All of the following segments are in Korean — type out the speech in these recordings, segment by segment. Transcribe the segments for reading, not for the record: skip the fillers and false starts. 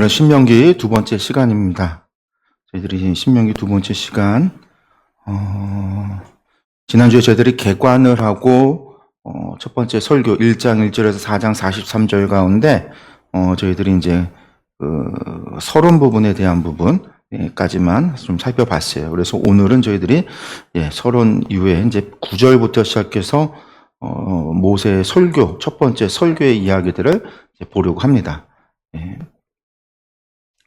오늘은 신명기 두 번째 시간입니다. 저희들이 신명기 두 번째 시간, 지난주에 저희들이 개관을 하고, 첫 번째 설교 1장 1절에서 4장 43절 가운데, 저희들이 이제, 서론 부분에 대한 부분까지만 좀 살펴봤어요. 그래서 오늘은 저희들이, 서론 이후에 이제 9절부터 시작해서, 모세의 설교, 첫 번째 설교의 이야기들을 이제 보려고 합니다.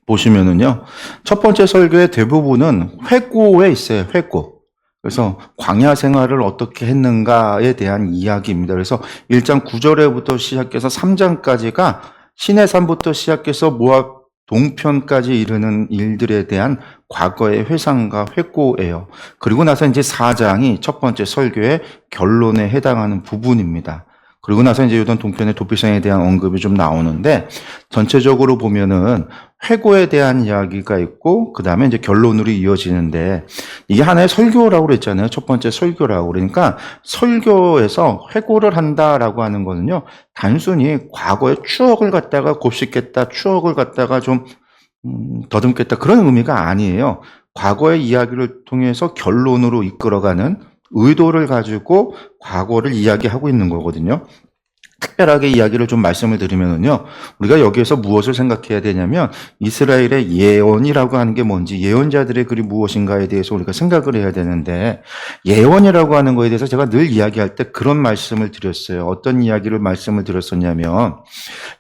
보시면은요, 첫 번째 설교의 대부분은 회고에 있어요, 회고. 그래서 광야 생활을 어떻게 했는가에 대한 이야기입니다. 그래서 1장 9절에부터 시작해서 3장까지가 시내산부터 시작해서 모압 동편까지 이르는 일들에 대한 과거의 회상과 회고예요. 그리고 나서 이제 4장이 첫 번째 설교의 결론에 해당하는 부분입니다. 그리고 나서 이제 요단 동편의 도피성에 대한 언급이 좀 나오는데, 전체적으로 보면은 회고에 대한 이야기가 있고, 그 다음에 이제 결론으로 이어지는데, 이게 하나의 설교라고 그랬잖아요. 첫 번째 설교라고. 그러니까 설교에서 회고를 한다라고 하는 거는요, 단순히 과거의 추억을 갖다가 곱씹겠다, 추억을 갖다가 좀 더듬겠다, 그런 의미가 아니에요. 과거의 이야기를 통해서 결론으로 이끌어가는 의도를 가지고 과거를 이야기하고 있는 거거든요. 특별하게 이야기를 좀 말씀을 드리면은요, 우리가 여기에서 무엇을 생각해야 되냐면, 이스라엘의 예언이라고 하는 게 뭔지, 예언자들의 글이 무엇인가에 대해서 우리가 생각을 해야 되는데, 예언이라고 하는 거에 대해서 제가 늘 이야기할 때 그런 말씀을 드렸어요. 어떤 이야기를 말씀을 드렸었냐면,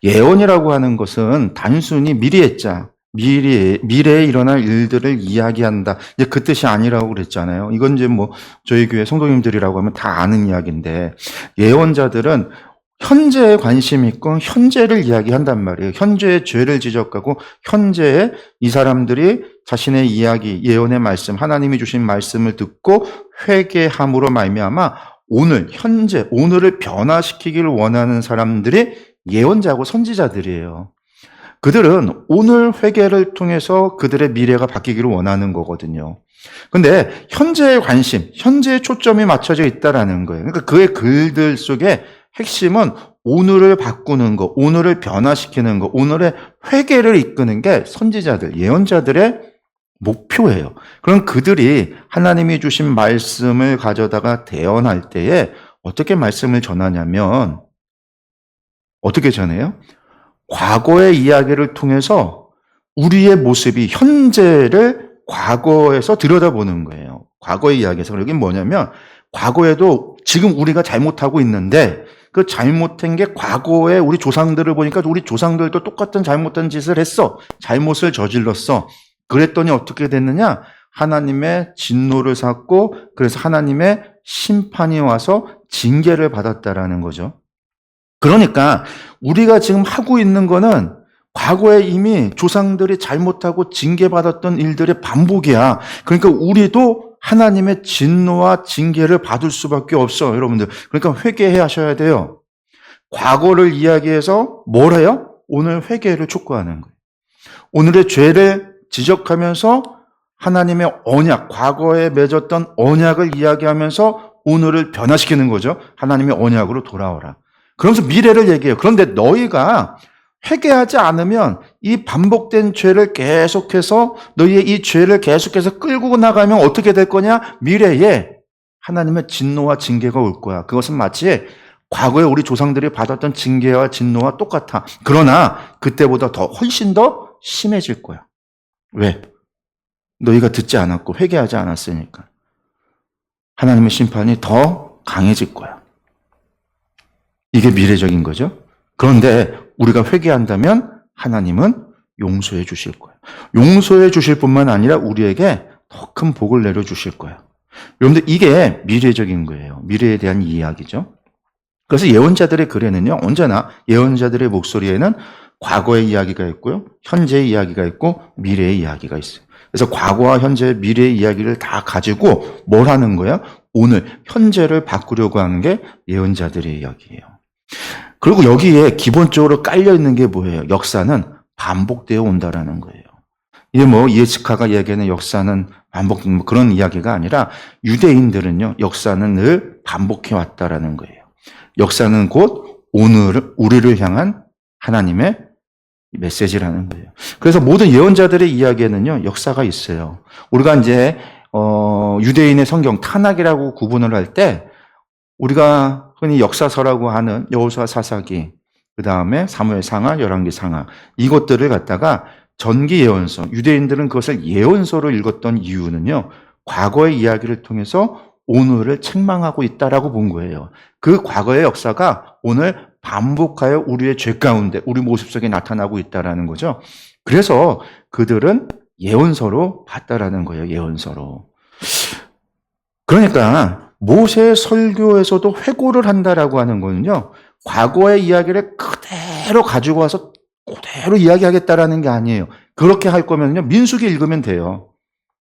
예언이라고 하는 것은 단순히 미래했자, 미래에 일어날 일들을 이야기한다. 이제 그 뜻이 아니라고 그랬잖아요. 이건 이제 뭐 저희 교회 성도님들이라고 하면 다 아는 이야기인데, 예언자들은 현재에 관심이 있고 현재를 이야기한단 말이에요. 현재의 죄를 지적하고 현재에 이 사람들이 자신의 이야기, 예언의 말씀, 하나님이 주신 말씀을 듣고 회개함으로 말미암아 오늘, 현재, 오늘을 변화시키기를 원하는 사람들이 예언자고 선지자들이에요. 그들은 오늘 회개를 통해서 그들의 미래가 바뀌기를 원하는 거거든요. 근데 현재의 관심, 현재의 초점이 맞춰져 있다라는 거예요. 그러니까 그의 글들 속에 핵심은 오늘을 바꾸는 거, 오늘을 변화시키는 거, 오늘의 회개를 이끄는 게 선지자들, 예언자들의 목표예요. 그럼 그들이 하나님이 주신 말씀을 가져다가 대언할 때에 어떻게 말씀을 전하냐면, 어떻게 전해요? 과거의 이야기를 통해서 우리의 모습이 현재를 과거에서 들여다보는 거예요. 과거의 이야기에서. 여기 뭐냐면, 과거에도 지금 우리가 잘못하고 있는데, 그 잘못한 게 과거에 우리 조상들을 보니까 우리 조상들도 똑같은 잘못한 짓을 했어. 잘못을 저질렀어. 그랬더니 어떻게 됐느냐? 하나님의 진노를 샀고, 그래서 하나님의 심판이 와서 징계를 받았다라는 거죠. 그러니까 우리가 지금 하고 있는 거는 과거에 이미 조상들이 잘못하고 징계받았던 일들의 반복이야. 그러니까 우리도 하나님의 진노와 징계를 받을 수밖에 없어, 여러분들. 그러니까 회개해 하셔야 돼요. 과거를 이야기해서 뭘 해요? 오늘 회개를 촉구하는 거예요. 오늘의 죄를 지적하면서 하나님의 언약, 과거에 맺었던 언약을 이야기하면서 오늘을 변화시키는 거죠. 하나님의 언약으로 돌아오라. 그러면서 미래를 얘기해요. 그런데 너희가 회개하지 않으면 이 반복된 죄를 계속해서, 너희의 이 죄를 계속해서 끌고 나가면 어떻게 될 거냐? 미래에 하나님의 진노와 징계가 올 거야. 그것은 마치 과거에 우리 조상들이 받았던 징계와 진노와 똑같아. 그러나 그때보다 훨씬 더 심해질 거야. 왜? 너희가 듣지 않았고 회개하지 않았으니까. 하나님의 심판이 더 강해질 거야. 이게 미래적인 거죠. 그런데 우리가 회개한다면 하나님은 용서해 주실 거예요. 용서해 주실 뿐만 아니라 우리에게 더 큰 복을 내려주실 거예요. 여러분들, 이게 미래적인 거예요. 미래에 대한 이야기죠. 그래서 예언자들의 글에는요, 언제나 예언자들의 목소리에는 과거의 이야기가 있고요, 현재의 이야기가 있고, 미래의 이야기가 있어요. 그래서 과거와 현재, 미래의 이야기를 다 가지고 뭘 하는 거야? 오늘, 현재를 바꾸려고 하는 게 예언자들의 이야기예요. 그리고 여기에 기본적으로 깔려있는 게 뭐예요? 역사는 반복되어 온다라는 거예요. 이게 뭐 예스카가 얘기하는 역사는 반복되는 그런 이야기가 아니라, 유대인들은요, 역사는 늘 반복해 왔다라는 거예요. 역사는 곧 오늘 우리를 향한 하나님의 이 메시지라는 거예요. 그래서 모든 예언자들의 이야기에는요, 역사가 있어요. 우리가 이제, 유대인의 성경, 타낙이라고 구분을 할 때, 우리가 흔히 역사서라고 하는 여호수아 사사기, 그 다음에 사무엘 상하, 열왕기 상하, 이것들을 갖다가 전기 예언서, 유대인들은 그것을 예언서로 읽었던 이유는요, 과거의 이야기를 통해서 오늘을 책망하고 있다라고 본 거예요. 그 과거의 역사가 오늘 반복하여 우리의 죄 가운데, 우리 모습 속에 나타나고 있다라는 거죠. 그래서 그들은 예언서로 봤다라는 거예요, 예언서로. 그러니까 모세의 설교에서도 회고를 한다라고 하는 거는요, 과거의 이야기를 그대로 가지고 와서 그대로 이야기하겠다라는 게 아니에요. 그렇게 할 거면요, 민수기 읽으면 돼요.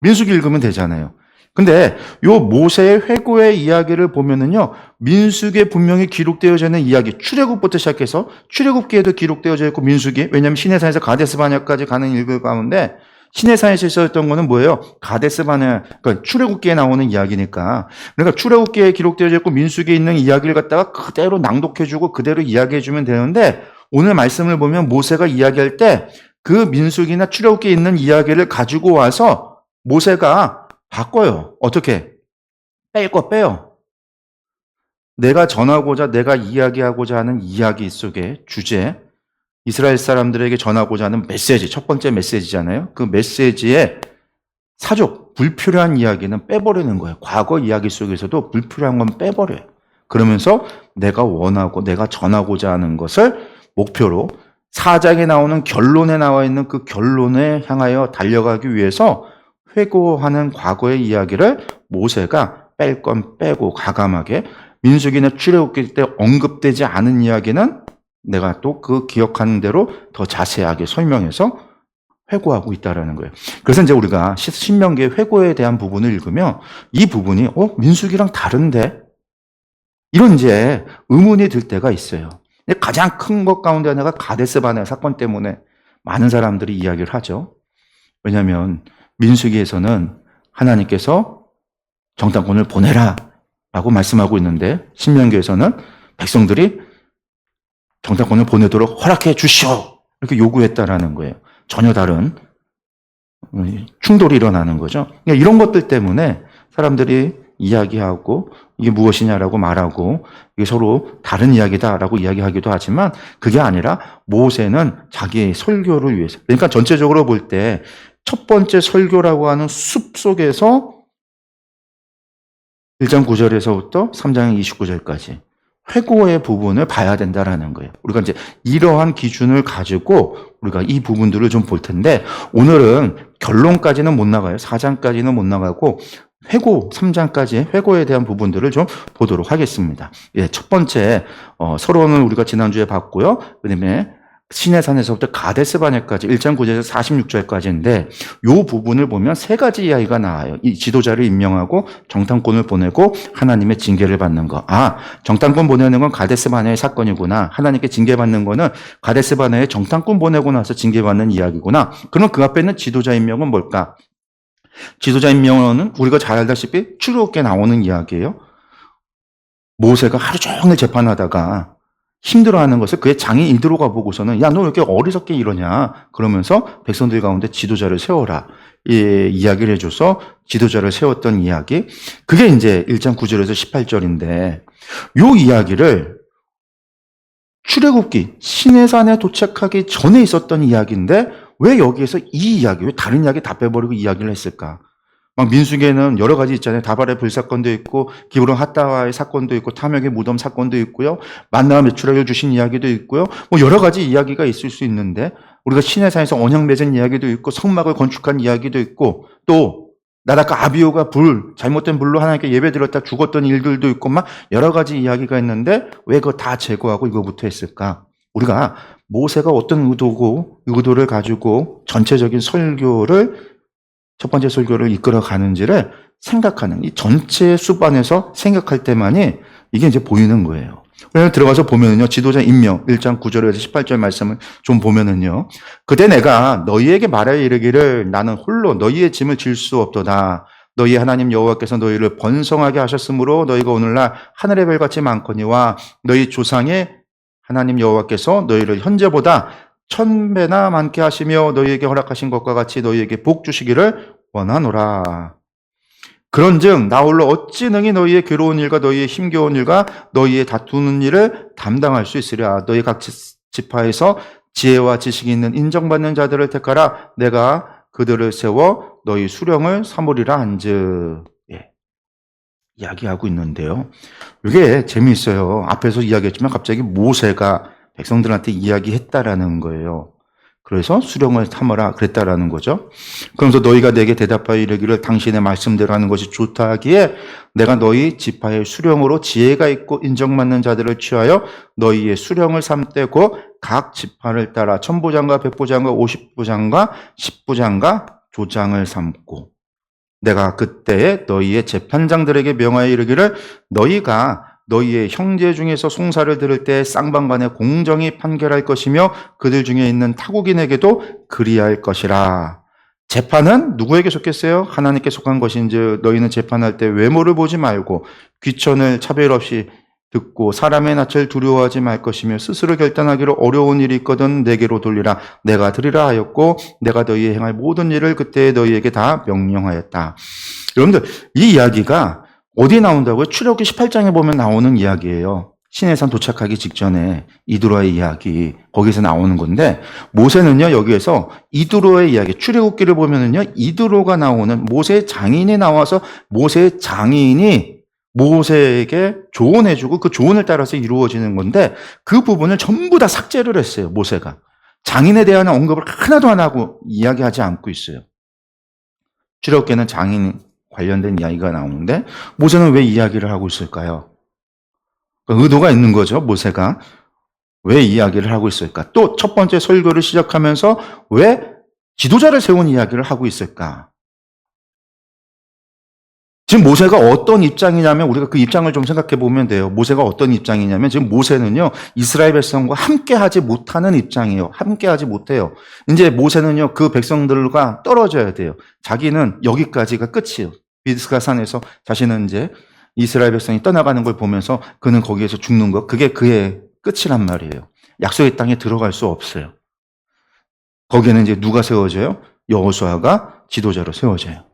민수기 읽으면 되잖아요. 근데 요 모세의 회고의 이야기를 보면은요, 민수기에 분명히 기록되어져 있는 이야기, 출애굽부터 시작해서 출애굽기에도 기록되어져 있고 민수기, 왜냐하면 시내산에서 가데스 바네아까지 가는 일들 가운데 시내산에서 있었던 거는 뭐예요? 가데스 바네아, 그러니까 출애굽기에 나오는 이야기니까. 그러니까 출애굽기에 기록되어져 있고 민수기에 있는 이야기를 갖다가 그대로 낭독해주고 그대로 이야기해주면 되는데, 오늘 말씀을 보면 모세가 이야기할 때 그 민수기나 출애굽기에 있는 이야기를 가지고 와서 모세가 바꿔요. 어떻게? 뺄 거 빼요. 내가 전하고자, 내가 이야기하고자 하는 이야기 속에 주제, 이스라엘 사람들에게 전하고자 하는 메시지, 첫 번째 메시지잖아요. 그 메시지에 사족, 불필요한 이야기는 빼버리는 거예요. 과거 이야기 속에서도 불필요한 건 빼버려요. 그러면서 내가 원하고 내가 전하고자 하는 것을 목표로 4장에 나오는 결론에 나와 있는 그 결론에 향하여 달려가기 위해서 회고하는 과거의 이야기를 모세가 뺄 건 빼고 과감하게, 민수기나 출애굽기 때 언급되지 않은 이야기는 내가 또 그 기억하는 대로 더 자세하게 설명해서 회고하고 있다라는 거예요. 그래서 이제 우리가 신명기의 회고에 대한 부분을 읽으면 이 부분이 민수기랑 다른데? 이런 이제 의문이 들 때가 있어요. 가장 큰 것 가운데 하나가 가데스 바네아 사건 때문에 많은 사람들이 이야기를 하죠. 왜냐하면 민수기에서는 하나님께서 정탐꾼을 보내라 라고 말씀하고 있는데, 신명기에서는 백성들이 정탐꾼을 보내도록 허락해 주시오 이렇게 요구했다라는 거예요. 전혀 다른 충돌이 일어나는 거죠. 그러니까 이런 것들 때문에 사람들이 이야기하고 이게 무엇이냐라고 말하고 이게 서로 다른 이야기다라고 이야기하기도 하지만, 그게 아니라 모세는 자기의 설교를 위해서, 그러니까 전체적으로 볼 때 첫 번째 설교라고 하는 숲 속에서 1장 9절에서부터 3장 29절까지 회고의 부분을 봐야 된다라는 거예요. 우리가 이제 이러한 기준을 가지고 우리가 이 부분들을 좀 볼 텐데, 오늘은 결론까지는 못 나가요. 4장까지는 못 나가고 회고 3장까지 회고에 대한 부분들을 좀 보도록 하겠습니다. 예, 첫 번째 서론은 우리가 지난주에 봤고요. 그다음에 시내산에서부터 가데스 바네아까지 1장 9절에서 46절까지인데, 이 부분을 보면 세 가지 이야기가 나와요. 이 지도자를 임명하고 정탐꾼을 보내고 하나님의 징계를 받는 거. 정탐꾼 보내는 건 가데스 바네아의 사건이구나. 하나님께 징계받는 거는 가데스 바네아의 정탐꾼 보내고 나서 징계받는 이야기구나. 그럼 그 앞에 있는 지도자 임명은 뭘까? 지도자 임명은 우리가 잘 알다시피 출애굽기에 나오는 이야기예요. 모세가 하루 종일 재판하다가 힘들어하는 것을 그의 장인 이드로가 보고서는, 야, 너 왜 이렇게 어리석게 이러냐? 그러면서 백성들 가운데 지도자를 세워라. 이야기를 해줘서 지도자를 세웠던 이야기. 그게 이제 1장 9절에서 18절인데, 요 이야기를 출애굽기 시내산에 도착하기 전에 있었던 이야기인데, 왜 여기에서 이 이야기, 왜 다른 이야기 다 빼버리고 이야기를 했을까? 막 민수기에는 여러 가지 있잖아요. 다발의 불사건도 있고, 기브론 핫다와의 사건도 있고, 탐욕의 무덤 사건도 있고요. 만나와 메추라기를 주신 이야기도 있고요. 뭐 여러 가지 이야기가 있을 수 있는데, 우리가 시내산에서 언약 맺은 이야기도 있고, 성막을 건축한 이야기도 있고, 또 나다카 아비오가 잘못된 불로 하나님께 예배드렸다 죽었던 일들도 있고, 막 여러 가지 이야기가 있는데 왜 그거 다 제거하고 이거부터 했을까? 우리가 모세가 어떤 의도를 가지고 전체적인 설교를, 첫 번째 설교를 이끌어 가는지를 생각하는, 이 전체 수반에서 생각할 때만이 이게 이제 보이는 거예요. 그래서 들어가서 보면은요, 지도자 임명 1장 9절에서 18절 말씀을 좀 보면은요, 그때 내가 너희에게 말하여 이르기를 나는 홀로 너희의 짐을 질 수 없도다. 너희 하나님 여호와께서 너희를 번성하게 하셨으므로 너희가 오늘날 하늘의 별같이 많거니와 너희 조상의 하나님 여호와께서 너희를 현재보다 1000배나 많게 하시며 너희에게 허락하신 것과 같이 너희에게 복 주시기를 원하노라. 그런즉 나 홀로 어찌 능히 너희의 괴로운 일과 너희의 힘겨운 일과 너희의 다투는 일을 담당할 수 있으랴. 너희 각 지파에서 지혜와 지식이 있는 인정받는 자들을 택하라. 내가 그들을 세워 너희 수령을 삼으리라 한즉. 예. 이야기하고 있는데요. 이게 재미있어요. 앞에서 이야기했지만 갑자기 모세가 백성들한테 이야기했다라는 거예요. 그래서 수령을 삼으라 그랬다라는 거죠. 그러면서 너희가 내게 대답하여 이르기를 당신의 말씀대로 하는 것이 좋다 하기에 내가 너희 지파의 수령으로 지혜가 있고 인정받는 자들을 취하여 너희의 수령을 삼되고 각 지파를 따라 천부장과 백부장과 50부장과 10부장과 조장을 삼고 내가 그때에 너희의 재판장들에게 명하여 이르기를 너희가 너희의 형제 중에서 송사를 들을 때 쌍방간에 공정히 판결할 것이며 그들 중에 있는 타국인에게도 그리할 것이라. 재판은 누구에게 속했어요? 하나님께 속한 것인지 너희는 재판할 때 외모를 보지 말고 귀천을 차별 없이 듣고 사람의 낯을 두려워하지 말 것이며 스스로 결단하기로 어려운 일이 있거든 내게로 돌리라. 내가 들으라 하였고 내가 너희의 행할 모든 일을 그때 너희에게 다 명령하였다. 여러분들 이 이야기가 어디 나온다고요? 출애굽기 18장에 보면 나오는 이야기예요. 시내산 도착하기 직전에 이두로의 이야기 거기서 나오는 건데 모세는요 여기에서 이두로의 이야기 출애굽기를 보면은요 이두로가 나오는 모세 장인이 나와서 모세 장인이 모세에게 조언해주고 그 조언을 따라서 이루어지는 건데 그 부분을 전부 다 삭제를 했어요. 모세가 장인에 대한 언급을 하나도 안 하고 이야기하지 않고 있어요. 출애굽기는 장인 관련된 이야기가 나오는데 모세는 왜 이야기를 하고 있을까요? 의도가 있는 거죠. 모세가 왜 이야기를 하고 있을까? 또 첫 번째 설교를 시작하면서 왜 지도자를 세운 이야기를 하고 있을까? 지금 모세가 어떤 입장이냐면 우리가 그 입장을 좀 생각해 보면 돼요. 모세가 어떤 입장이냐면 지금 모세는요 이스라엘 백성과 함께하지 못하는 입장이에요. 함께하지 못해요. 이제 모세는요 그 백성들과 떨어져야 돼요. 자기는 여기까지가 끝이에요. 비스가 산에서 자신은 이제 이스라엘 백성이 떠나가는 걸 보면서 그는 거기에서 죽는 거 그게 그의 끝이란 말이에요. 약속의 땅에 들어갈 수 없어요. 거기에는 이제 누가 세워져요? 여호수아가 지도자로 세워져요.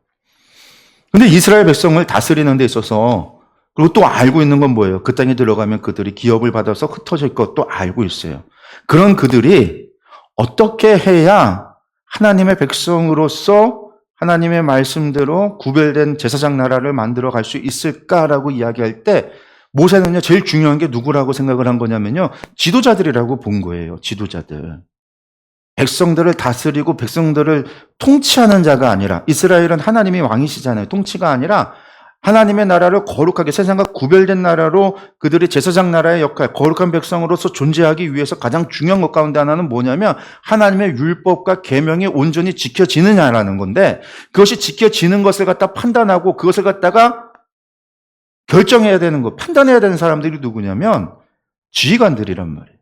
근데 이스라엘 백성을 다스리는 데 있어서 그리고 또 알고 있는 건 뭐예요? 그 땅에 들어가면 그들이 기업을 받아서 흩어질 것도 알고 있어요. 그런 그들이 어떻게 해야 하나님의 백성으로서 하나님의 말씀대로 구별된 제사장 나라를 만들어 갈 수 있을까라고 이야기할 때 모세는요 제일 중요한 게 누구라고 생각을 한 거냐면요 지도자들이라고 본 거예요. 지도자들. 백성들을 다스리고 백성들을 통치하는 자가 아니라 이스라엘은 하나님이 왕이시잖아요. 통치가 아니라 하나님의 나라를 거룩하게 세상과 구별된 나라로 그들이 제사장 나라의 역할, 거룩한 백성으로서 존재하기 위해서 가장 중요한 것 가운데 하나는 뭐냐면 하나님의 율법과 계명이 온전히 지켜지느냐라는 건데 그것이 지켜지는 것을 갖다 판단하고 그것을 갖다가 결정해야 되는 거, 판단해야 되는 사람들이 누구냐면 지휘관들이란 말이에요.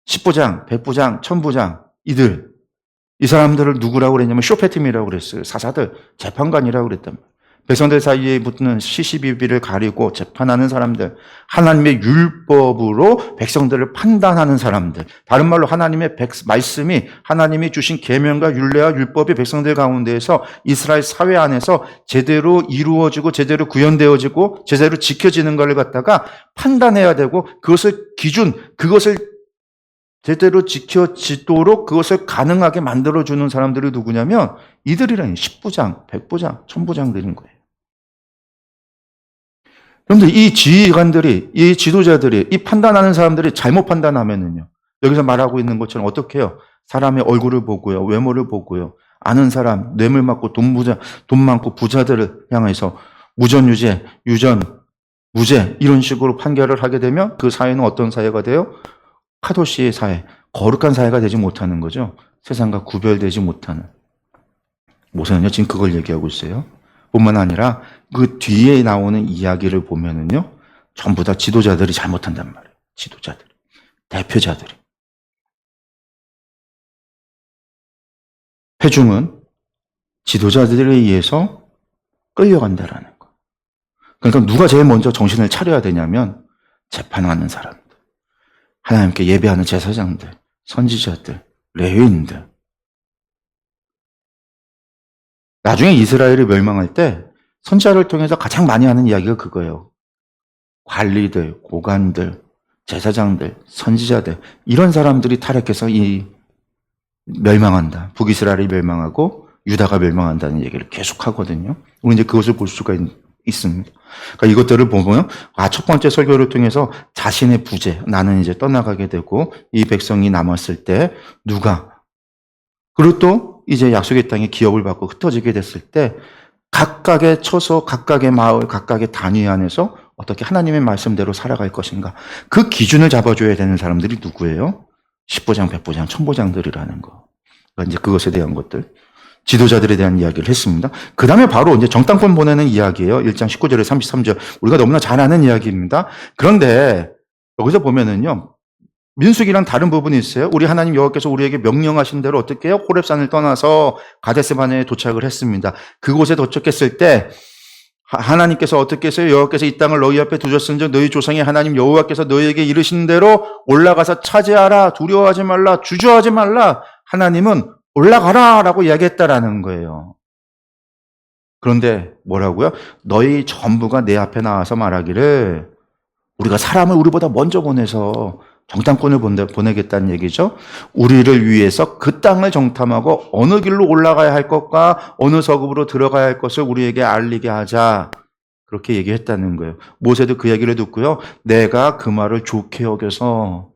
10부장, 100부장, 1000부장 이 사람들을 누구라고 그랬냐면 쇼페팀이라고 그랬어요. 사사들, 재판관이라고 그랬단 말이에요. 백성들 사이에 붙는 시시비비를 가리고 재판하는 사람들, 하나님의 율법으로 백성들을 판단하는 사람들, 다른 말로 하나님의 말씀이 하나님이 주신 계명과 율례와 율법이 백성들 가운데에서 이스라엘 사회 안에서 제대로 이루어지고 제대로 구현되어지고 제대로 지켜지는 것을 갖다가 판단해야 되고 그것을 그것을 제대로 지켜지도록 그것을 가능하게 만들어주는 사람들이 누구냐면 이들이라니 10부장, 100부장, 1000부장들인 거예요. 그런데 이 지휘관들이, 이 지도자들이, 이 판단하는 사람들이 잘못 판단하면은요. 여기서 말하고 있는 것처럼 어떻게 해요? 사람의 얼굴을 보고요. 외모를 보고요. 아는 사람, 뇌물 많고 돈 많고 부자들을 향해서 무전유죄, 유전, 무죄 이런 식으로 판결을 하게 되면 그 사회는 어떤 사회가 돼요? 카도시의 사회, 거룩한 사회가 되지 못하는 거죠. 세상과 구별되지 못하는. 모세는요, 지금 그걸 얘기하고 있어요. 뿐만 아니라 그 뒤에 나오는 이야기를 보면은요, 전부 다 지도자들이 잘못한단 말이에요. 지도자들, 대표자들이. 회중은 지도자들에 의해서 끌려간다라는 거. 그러니까 누가 제일 먼저 정신을 차려야 되냐면 재판하는 사람. 하나님께 예배하는 제사장들, 선지자들, 레위인들. 나중에 이스라엘이 멸망할 때 선지자를 통해서 가장 많이 하는 이야기가 그거예요. 관리들, 고관들, 제사장들, 선지자들 이런 사람들이 타락해서 멸망한다. 북이스라엘이 멸망하고 유다가 멸망한다는 얘기를 계속 하거든요. 우리 이제 그것을 볼 수가 있습니다. 그러니까 이것들을 보면 첫 번째 설교를 통해서 자신의 부재, 나는 이제 떠나가게 되고 이 백성이 남았을 때 누가 그리고 또 이제 약속의 땅에 기업을 받고 흩어지게 됐을 때 각각의 처소, 각각의 마을, 각각의 단위 안에서 어떻게 하나님의 말씀대로 살아갈 것인가. 그 기준을 잡아줘야 되는 사람들이 누구예요? 10보장, 100보장, 1000보장들이라는 거. 그러니까 이제 그것에 대한 것들. 지도자들에 대한 이야기를 했습니다. 그 다음에 바로 이제 정탐꾼 보내는 이야기예요. 1장 19절에 33절. 우리가 너무나 잘 아는 이야기입니다. 그런데 여기서 보면은요. 민수기랑 다른 부분이 있어요. 우리 하나님 여호와께서 우리에게 명령하신 대로 어떻게 해요? 호렙산을 떠나서 가데스바네에 도착을 했습니다. 그곳에 도착했을 때 하나님께서 어떻게 했어요? 여호와께서 이 땅을 너희 앞에 두셨은즉 너희 조상의 하나님 여호와께서 너희에게 이르신 대로 올라가서 차지하라. 두려워하지 말라. 주저하지 말라. 하나님은 올라가라 라고 이야기했다라는 거예요. 그런데 뭐라고요? 너희 전부가 내 앞에 나와서 말하기를 우리가 사람을 우리보다 먼저 보내서 정탐꾼을 보내겠다는 얘기죠. 우리를 위해서 그 땅을 정탐하고 어느 길로 올라가야 할 것과 어느 서급으로 들어가야 할 것을 우리에게 알리게 하자. 그렇게 얘기했다는 거예요. 모세도 그 얘기를 듣고요. 내가 그 말을 좋게 여겨서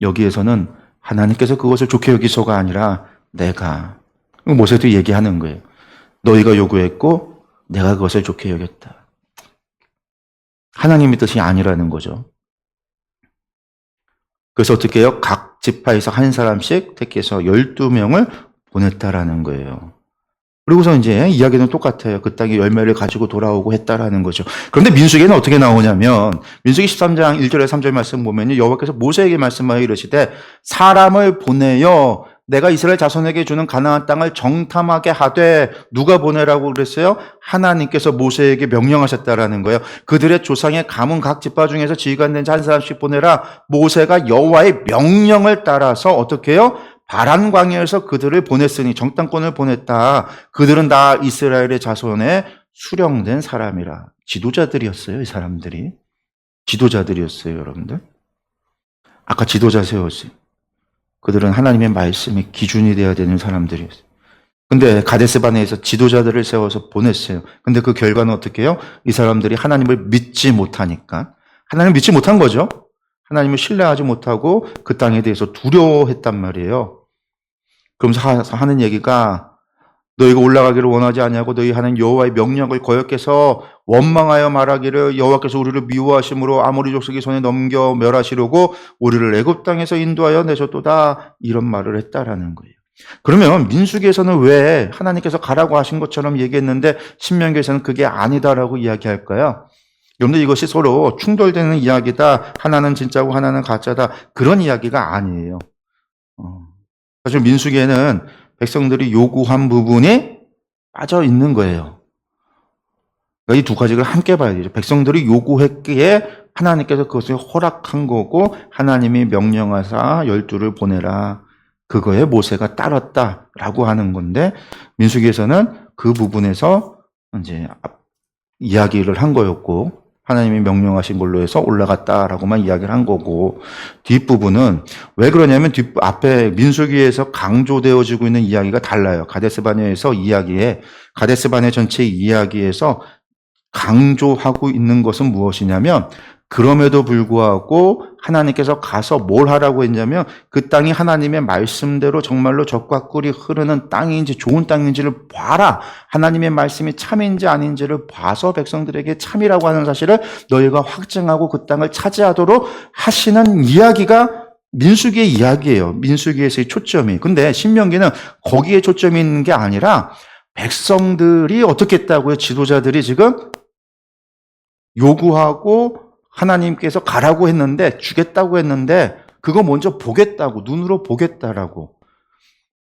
여기에서는 하나님께서 그것을 좋게 여기서가 아니라 내가 모세도 얘기하는 거예요. 너희가 요구했고 내가 그것을 좋게 여겼다. 하나님의 뜻이 아니라는 거죠. 그래서 어떻게 해요? 각 지파에서 한 사람씩 택해서 12명을 보냈다라는 거예요. 그리고서 이제 이야기는 똑같아요. 그 땅에 열매를 가지고 돌아오고 했다라는 거죠. 그런데 민수기에는 어떻게 나오냐면 민수기 13장 1절에 3절 말씀 보면요. 여호와께서 모세에게 말씀하여 이르시되 사람을 보내어 내가 이스라엘 자손에게 주는 가나안 땅을 정탐하게 하되 누가 보내라고 그랬어요? 하나님께서 모세에게 명령하셨다라는 거예요. 그들의 조상의 가문 각 지파 중에서 지휘관 된 자 한 사람씩 보내라. 모세가 여호와의 명령을 따라서 어떻게 해요? 바란 광야에서 그들을 보냈으니 정탐꾼을 보냈다. 그들은 다 이스라엘의 자손에 수령된 사람이라. 지도자들이었어요, 이 사람들이. 지도자들이었어요, 여러분들. 아까 지도자 세웠어요. 그들은 하나님의 말씀이 기준이 되어야 되는 사람들이었어요. 근데 가데스바네에서 지도자들을 세워서 보냈어요. 근데 그 결과는 어떻게 해요? 이 사람들이 하나님을 믿지 못하니까. 하나님을 믿지 못한 거죠. 하나님을 신뢰하지 못하고 그 땅에 대해서 두려워했단 말이에요. 그러면서 하는 얘기가 너희가 올라가기를 원하지 않냐고 너희 하는 여호와의 명령을 거역해서 원망하여 말하기를 여호와께서 우리를 미워하심으로 아모리 족속의 손에 넘겨 멸하시려고 우리를 애굽 땅에서 인도하여 내셨도다 이런 말을 했다라는 거예요. 그러면 민수기에서는 왜 하나님께서 가라고 하신 것처럼 얘기했는데 신명기에서는 그게 아니다라고 이야기할까요? 여러분들 이것이 서로 충돌되는 이야기다. 하나는 진짜고 하나는 가짜다. 그런 이야기가 아니에요. 사실 민수기에는 백성들이 요구한 부분이 빠져 있는 거예요. 이 두 가지를 함께 봐야 되죠. 백성들이 요구했기에 하나님께서 그것을 허락한 거고 하나님이 명령하사 12를 보내라. 그거에 모세가 따랐다라고 하는 건데 민수기에서는 그 부분에서 이제 이야기를 한 거였고 하나님이 명령하신 걸로 해서 올라갔다라고만 이야기를 한 거고 뒷부분은 왜 그러냐면 앞에 민수기에서 강조되어지고 있는 이야기가 달라요. 가데스바네에서 가데스바네 전체 이야기에서 강조하고 있는 것은 무엇이냐면 그럼에도 불구하고 하나님께서 가서 뭘 하라고 했냐면 그 땅이 하나님의 말씀대로 정말로 젖과 꿀이 흐르는 땅인지 좋은 땅인지를 봐라. 하나님의 말씀이 참인지 아닌지를 봐서 백성들에게 참이라고 하는 사실을 너희가 확증하고 그 땅을 차지하도록 하시는 이야기가 민수기의 이야기예요. 민수기에서의 초점이. 근데 신명기는 거기에 초점이 있는 게 아니라 백성들이 어떻게 했다고요? 지도자들이 지금 요구하고 하나님께서 가라고 했는데 주겠다고 했는데 그거 먼저 보겠다고 눈으로 보겠다라고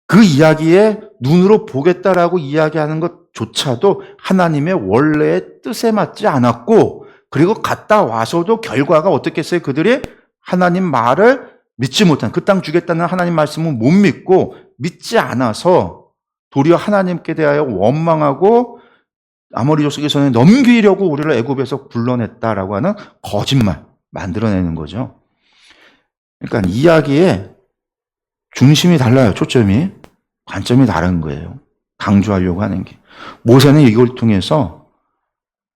그 이야기에 눈으로 보겠다라고 이야기하는 것조차도 하나님의 원래의 뜻에 맞지 않았고 그리고 갔다 와서도 결과가 어떻게 했어요? 그들이 하나님 말을 믿지 못한, 그 땅 주겠다는 하나님 말씀을 못 믿고 믿지 않아서 도리어 하나님께 대하여 원망하고 아모리 족속의 손에 넘기려고 우리를 애굽에서 불러냈다라고 하는 거짓말 만들어내는 거죠. 그러니까 이야기의 중심이 달라요. 초점이, 관점이 다른 거예요. 강조하려고 하는 게. 모세는 이걸 통해서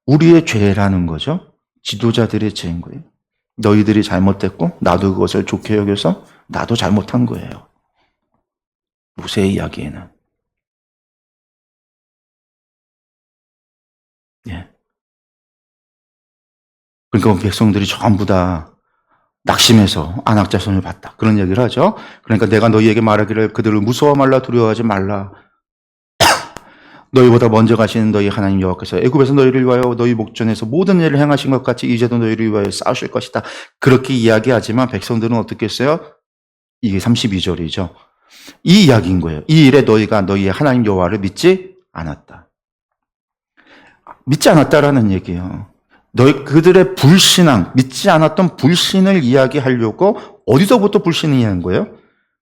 우리의 죄라는 거죠. 지도자들의 죄인 거예요. 너희들이 잘못됐고 나도 그것을 좋게 여겨서 나도 잘못한 거예요. 모세의 이야기에는. 예. 그러니까 백성들이 전부 다 낙심해서 안악자손을 봤다. 그런 얘기를 하죠. 그러니까 내가 너희에게 말하기를 그들을 무서워 말라 두려워하지 말라. 너희보다 먼저 가시는 너희 하나님 여호와께서 애굽에서 너희를 위하여 너희 목전에서 모든 일을 행하신 것 같이 이제도 너희를 위하여 싸우실 것이다. 그렇게 이야기하지만 백성들은 어떻게 했어요? 이게 32절이죠. 이 이야기인 거예요. 이 일에 너희가 너희의 하나님 여호와를 믿지 않았다. 믿지 않았다라는 얘기예요. 그들의 불신앙, 믿지 않았던 불신을 이야기하려고 어디서부터 불신을 이야기한 거예요?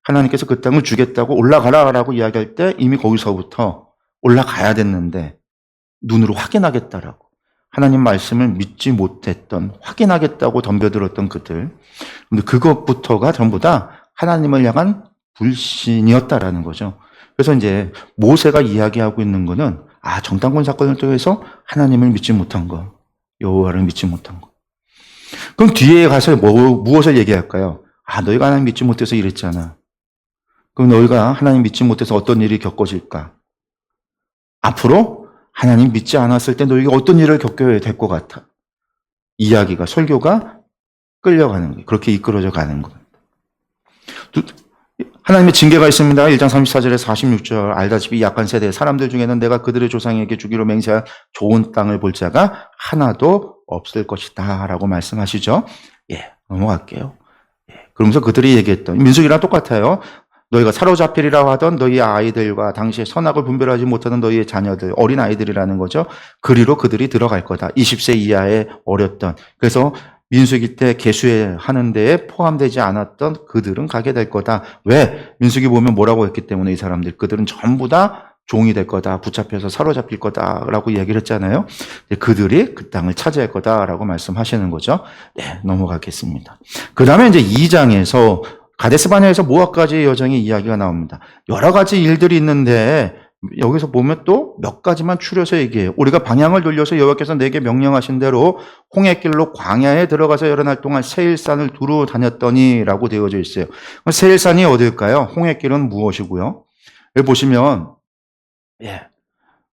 하나님께서 그 땅을 주겠다고 올라가라라고 이야기할 때 이미 거기서부터 올라가야 됐는데 눈으로 확인하겠다라고 하나님 말씀을 믿지 못했던, 확인하겠다고 덤벼들었던 그들. 근데 그것부터가 전부 다 하나님을 향한 불신이었다라는 거죠. 그래서 이제 모세가 이야기하고 있는 거는 정탐꾼 사건을 통해서 하나님을 믿지 못한 거, 여호와를 믿지 못한 거. 그럼 뒤에 가서 무엇을 얘기할까요? 너희가 하나님 믿지 못해서 이랬잖아. 그럼 너희가 하나님 믿지 못해서 어떤 일이 겪어질까? 앞으로 하나님 믿지 않았을 때 너희가 어떤 일을 겪어야 될 것 같아. 이야기가, 설교가 끌려가는 거예요. 그렇게 이끌어져 가는 거예요. 하나님의 징계가 있습니다. 1장 34절에 46절. 알다시피 약한 세대 사람들 중에는 내가 그들의 조상에게 주기로 맹세한 좋은 땅을 볼 자가 하나도 없을 것이다 라고 말씀하시죠. 넘어갈게요. 그러면서 그들이 얘기했던 민수기랑 똑같아요. 너희가 사로잡히리라고 하던 너희 아이들과 당시에 선악을 분별하지 못하는 너희의 자녀들, 어린 아이들이라는 거죠. 그리로 그들이 들어갈 거다. 20세 이하의 어렸던. 그래서 민수기 때 계수하는 데에 포함되지 않았던 그들은 가게 될 거다. 왜? 민수기 보면 뭐라고 했기 때문에 이 사람들, 그들은 전부 다 종이 될 거다. 붙잡혀서 사로잡힐 거다라고 이야기를 했잖아요. 그들이 그 땅을 차지할 거다라고 말씀하시는 거죠. 넘어가겠습니다. 그 다음에 이제 2장에서 가데스바네아에서 모압까지의 여정의 이야기가 나옵니다. 여러 가지 일들이 있는데 여기서 보면 또 몇 가지만 추려서 얘기해요. 우리가 방향을 돌려서 여호와께서 내게 명령하신 대로 홍해길로 광야에 들어가서 여러 날 동안 세일산을 두루 다녔더니 라고 되어져 있어요. 세일산이 어딜까요? 홍해길은 무엇이고요? 여기 보시면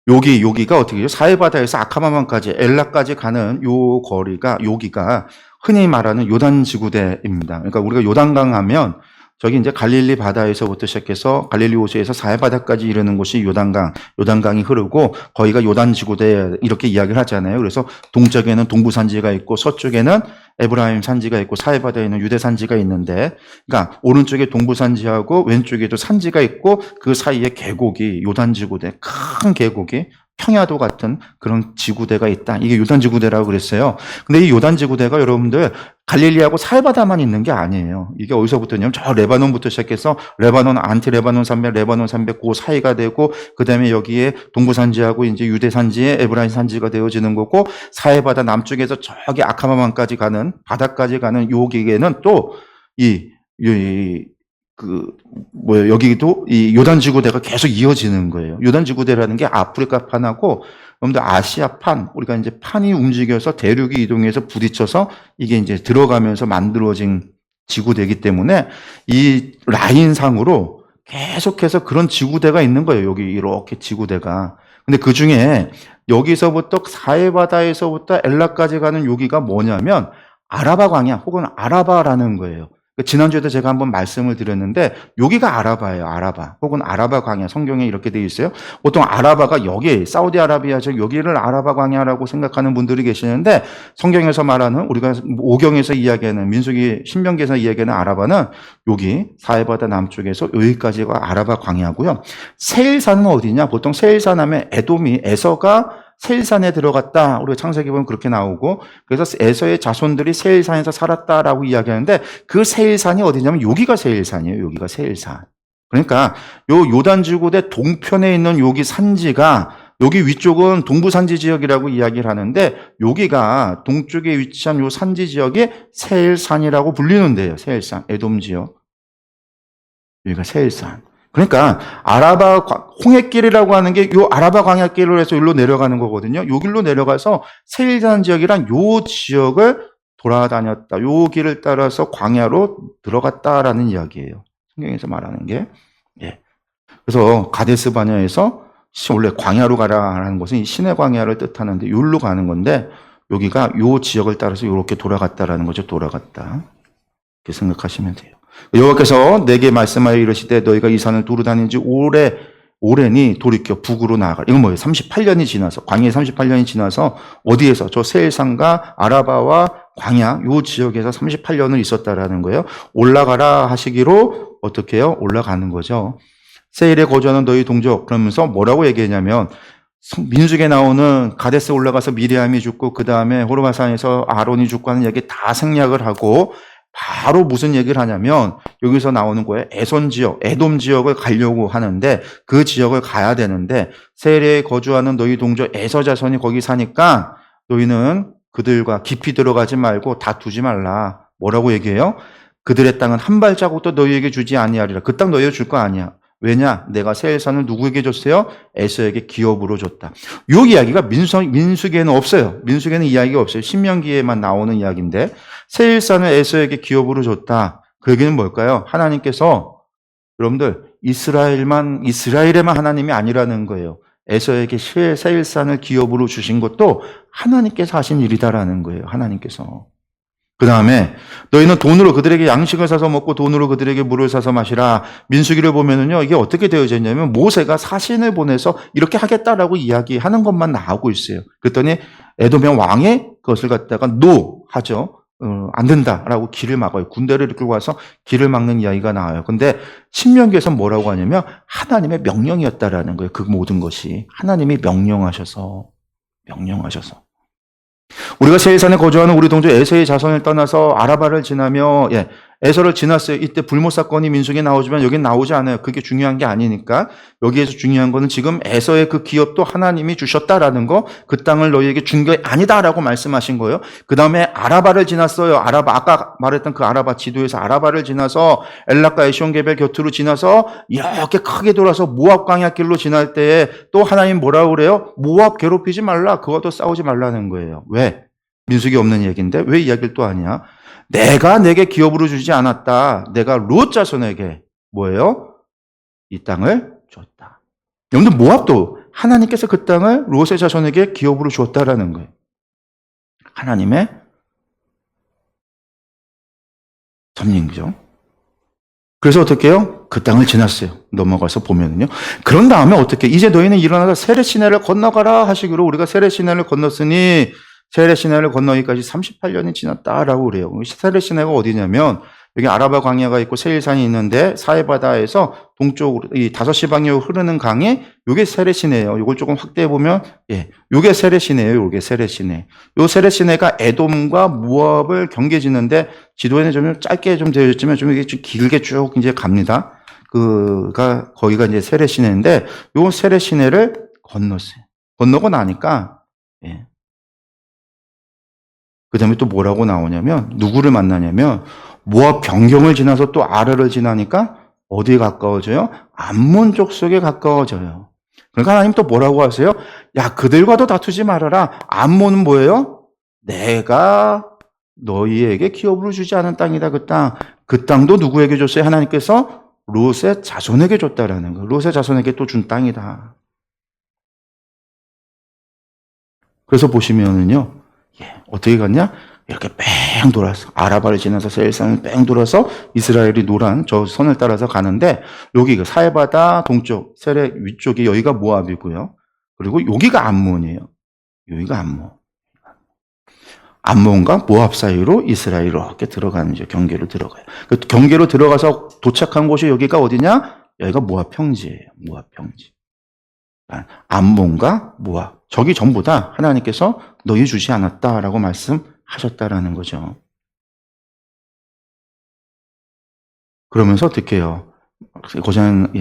여기가 어떻게 해요? 사해바다에서 아카마만까지 엘라까지 가는 요 거리가, 여기가 흔히 말하는 요단 지구대입니다. 그러니까 우리가 요단강 하면 저기 이제 갈릴리 바다에서부터 시작해서 갈릴리 호수에서 사해바다까지 이르는 곳이 요단강이 흐르고 거기가 요단 지구대 이렇게 이야기를 하잖아요. 그래서 동쪽에는 동부 산지가 있고 서쪽에는 에브라임 산지가 있고 사해바다에는 유대 산지가 있는데, 그러니까 오른쪽에 동부 산지하고 왼쪽에도 산지가 있고 그 사이에 계곡이 요단 지구대, 큰 계곡이 평야도 같은 그런 지구대가 있다. 이게 요단 지구대라고 그랬어요. 근데 이 요단 지구대가 여러분들 갈릴리하고 사해바다만 있는 게 아니에요. 이게 어디서부터냐면 저 레바논부터 시작해서 레바논, 안티 레바논 산맥, 레바논 산맥 그 사이가 되고, 그 다음에 여기에 동부 산지하고 이제 유대 산지에 에브라임 산지가 되어지는 거고, 사해바다 남쪽에서 저기 아카마만까지 가는, 바다까지 가는 여기에는 또 여기도 이 요단 지구대가 계속 이어지는 거예요. 요단 지구대라는 게 아프리카 판하고, 여러분들 아시아 판, 우리가 이제 판이 움직여서 대륙이 이동해서 부딪혀서 이게 이제 들어가면서 만들어진 지구대이기 때문에 이 라인상으로 계속해서 그런 지구대가 있는 거예요. 여기 이렇게 지구대가. 근데 그 중에 여기서부터 사해바다에서부터 엘라까지 가는 여기가 뭐냐면 아라바 광야 혹은 아라바라는 거예요. 지난주에도 제가 한번 말씀을 드렸는데 여기가 아라바예요. 아라바 혹은 아라바 광야, 성경에 이렇게 되어 있어요. 보통 아라바가 여기 사우디아라비아 여기를 아라바 광야라고 생각하는 분들이 계시는데, 성경에서 말하는, 우리가 오경에서 이야기하는, 민수기 신명기에서 이야기하는 아라바는 여기 사해바다 남쪽에서 여기까지가 아라바 광야고요. 세일산은 어디냐? 보통 세일산 하면 에돔이, 에서가 세일산에 들어갔다. 우리가 창세기 보면 그렇게 나오고, 그래서 에서의 자손들이 세일산에서 살았다라고 이야기하는데, 그 세일산이 어디냐면 여기가 세일산이에요. 여기가 세일산. 그러니까 요 요단지구대 동편에 있는 여기 산지가, 여기 위쪽은 동부산지 지역이라고 이야기를 하는데, 여기가 동쪽에 위치한 요 산지 지역이 세일산이라고 불리는데요. 세일산, 에돔 지역. 여기가 세일산. 그러니까 아라바 홍해길이라고 하는 게 요 아라바 광야길로 해서 여기로 내려가는 거거든요. 요 길로 내려가서 세일산 지역이란 요 지역을 돌아다녔다. 요 길을 따라서 광야로 들어갔다라는 이야기예요. 성경에서 말하는 게. 예. 그래서 가데스 바냐에서 원래 광야로 가라라는 것은 신의 광야를 뜻하는데 요로 가는 건데, 여기가 요 지역을 따라서 이렇게 돌아갔다라는 거죠. 돌아갔다. 이렇게 생각하시면 돼요. 여호와께서 내게 말씀하여 이르시되 너희가 이 산을 두루 다닌 지 오래니 돌이켜 북으로 나아가라. 이건 뭐예요? 38년이 지나서, 광야에 38년이 지나서 어디에서? 저 세일산과 아라바와 광야 요 지역에서 38년을 있었다라는 거예요. 올라가라 하시기로 어떻게 해요? 올라가는 거죠. 세일에 거주하는 너희 동족, 그러면서 뭐라고 얘기했냐면, 민수기에 나오는 가데스 올라가서 미리암이 죽고 그 다음에 호르바산에서 아론이 죽고 하는 얘기 다 생략을 하고 바로 무슨 얘기를 하냐면, 여기서 나오는 거예요. 에손 지역, 에돔 지역을 가려고 하는데, 그 지역을 가야 되는데, 세일에 거주하는 너희 동족 에서 자손이 거기 사니까 너희는 그들과 깊이 들어가지 말고 다투지 말라. 뭐라고 얘기해요? 그들의 땅은 한 발자국도 너희에게 주지 아니하리라. 그 땅 너희에게 줄 거 아니야. 왜냐? 내가 세일산을 누구에게 줬어요? 에서에게 기업으로 줬다. 요 이야기가 민수기에는 없어요. 민수기에는 이야기가 없어요. 신명기에만 나오는 이야기인데, 세일산을 에서에게 기업으로 줬다. 그 얘기는 뭘까요? 하나님께서, 여러분들, 이스라엘에만 하나님이 아니라는 거예요. 에서에게 세일산을 기업으로 주신 것도 하나님께서 하신 일이다라는 거예요. 하나님께서. 그 다음에 너희는 돈으로 그들에게 양식을 사서 먹고 돈으로 그들에게 물을 사서 마시라. 민수기를 보면은요, 이게 어떻게 되어져 있냐면 모세가 사신을 보내서 이렇게 하겠다라고 이야기하는 것만 나오고 있어요. 그랬더니 에돔의 왕이 그것을 갖다가 노 하죠. 안 된다라고 길을 막아요. 군대를 끌고 와서 길을 막는 이야기가 나와요. 근데 신명기에서 뭐라고 하냐면 하나님의 명령이었다라는 거예요. 그 모든 것이 하나님이 명령하셔서. 우리가 세일산에 거주하는 우리 동족 에서의 자손을 떠나서 아라바를 지나며, 에서를 지났어요. 이때 불못 사건이 민수기에 나오지만 여긴 나오지 않아요. 그게 중요한 게 아니니까. 여기에서 중요한 거는 지금 에서의 그 기업도 하나님이 주셨다라는 거, 그 땅을 너희에게 준 게 아니다라고 말씀하신 거예요. 그 다음에 아라바를 지났어요. 아까 말했던 그 아라바 지도에서 아라바를 지나서 엘락과 에시온게벨 곁으로 지나서 이렇게 크게 돌아서 모압 광야길로 지날 때에 또 하나님 뭐라고 그래요? 모압 괴롭히지 말라. 그것도 싸우지 말라는 거예요. 왜? 민수기 없는 얘기인데 왜 이야기를 또 하냐? 내가 내게 기업으로 주지 않았다. 내가 롯 자손에게 뭐예요? 이 땅을 줬다. 여러분들 모압도 하나님께서 그 땅을 롯의 자손에게 기업으로 줬다라는 거예요. 하나님의 섭리죠. 그래서 어떻게 해요? 그 땅을 지났어요. 넘어가서 보면은요. 그런 다음에 어떻게? 이제 너희는 일어나서 세례 시내를 건너가라 하시기로 우리가 세례 시내를 건넜으니 세례 시내를 건너기까지 38년이 지났다라고 그래요. 세례 시내가 어디냐면 여기 아라바 광야가 있고 세일산이 있는데 사해바다에서 동쪽으로 이 5시방향으로 흐르는 강이 요게 세례 시내예요. 요걸 조금 확대해 보면 요게 세례 시내예요. 요게 세례 시내. 요 세례 시내가 에돔과 모압을 경계짓는데 지도에는 좀 짧게 좀 되어 있지만 좀 이게 좀 길게 쭉 이제 갑니다. 거기가 이제 세례 시내인데 요 세례 시내를 건넜어요. 건너고 나니까 그 다음에 또 뭐라고 나오냐면, 누구를 만나냐면, 모압 변경을 지나서 또 아라를 지나니까 어디에 가까워져요? 암몬 족속에 가까워져요. 그러니까 하나님 또 뭐라고 하세요? 야, 그들과도 다투지 말아라. 암몬은 뭐예요? 내가 너희에게 기업으로 주지 않은 땅이다. 그 땅도 누구에게 줬어요? 하나님께서 롯의 자손에게 줬다라는 거예요. 롯의 자손에게 또 준 땅이다. 그래서 보시면은요, 어떻게 갔냐? 이렇게 뺑 돌아서 아라바를 지나서 세일산을 뺑 돌아서 이스라엘이 노란 저 선을 따라서 가는데 여기 그 사해바다 동쪽 세례 위쪽이 여기가 모압이고요. 그리고 여기가 암몬이에요. 여기가 암몬. 암몬과 모압 사이로 이스라엘이 이렇게 들어가는 이제 경계로 들어가요. 그 경계로 들어가서 도착한 곳이 여기가 어디냐? 여기가 모압 평지예요. 모압 평지. 암몬과 모압. 저기 전부 다 하나님께서 너희 주지 않았다라고 말씀하셨다라는 거죠. 그러면서 어떻게 해요? 고장,